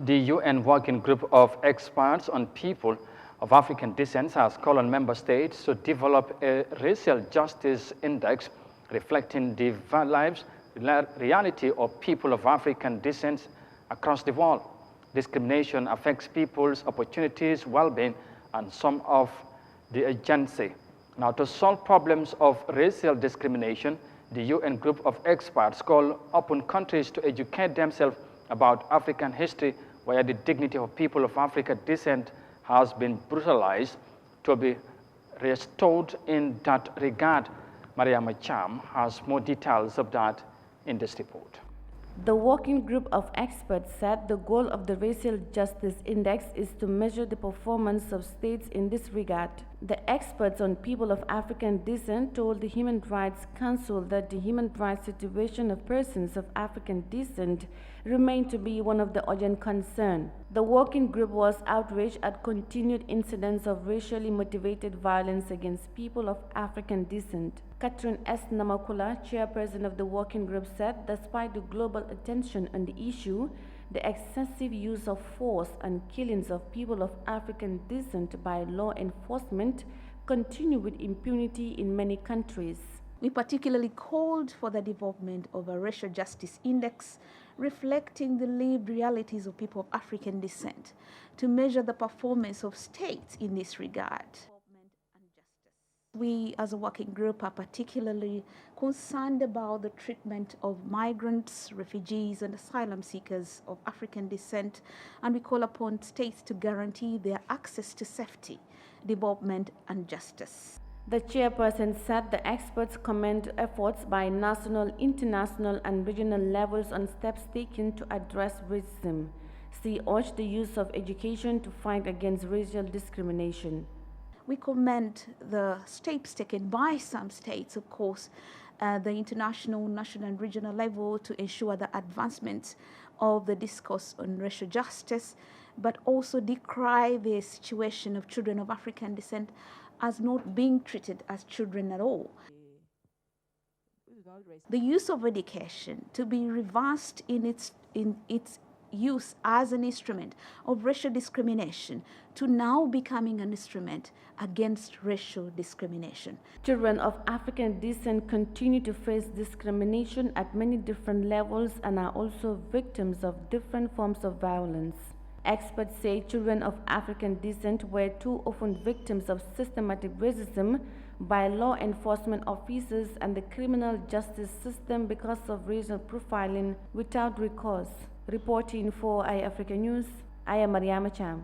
The UN Working Group of Experts on People of African Descent has called on member states to develop a racial justice index reflecting the lives, reality of people of African descent across the world. Discrimination affects people's opportunities, well-being, and some of the agency. Now, to solve problems of racial discrimination, the UN Group of Experts call upon countries to educate themselves about African history, where the dignity of people of African descent has been brutalized, to be restored in that regard. Yahya Jammeh has more details of that in this report. The working group of experts said the goal of the Racial Justice Index is to measure the performance of states in this regard. The experts on people of African descent told the Human Rights Council that the human rights situation of persons of African descent remained to be one of the urgent concern. The working group was outraged at continued incidents of racially motivated violence against people of African descent. Catherine S. Namakula, chairperson of the working group, said despite the global attention on the issue, the excessive use of force and killings of people of African descent by law enforcement continue with impunity in many countries. We particularly called for the development of a racial justice index reflecting the lived realities of people of African descent to measure the performance of states in this regard. We as a working group are particularly concerned about the treatment of migrants, refugees, and asylum seekers of African descent, and we call upon states to guarantee their access to safety, development, and justice. The chairperson said the experts commend efforts by national, international, and regional levels on steps taken to address racism. She urged the use of education to fight against racial discrimination. We commend the steps taken by some states, of course, the international, national, and regional level to ensure the advancement of the discourse on racial justice, but also decry the situation of children of African descent as not being treated as children at all. The use of education to be reversed in its use as an instrument of racial discrimination to now becoming an instrument against racial discrimination. Children of African descent continue to face discrimination at many different levels and are also victims of different forms of violence. Experts say children of African descent were too often victims of systematic racism by law enforcement officers and the criminal justice system because of racial profiling without recourse. Reporting for Eyeafrica News, I am Yahya Jammeh.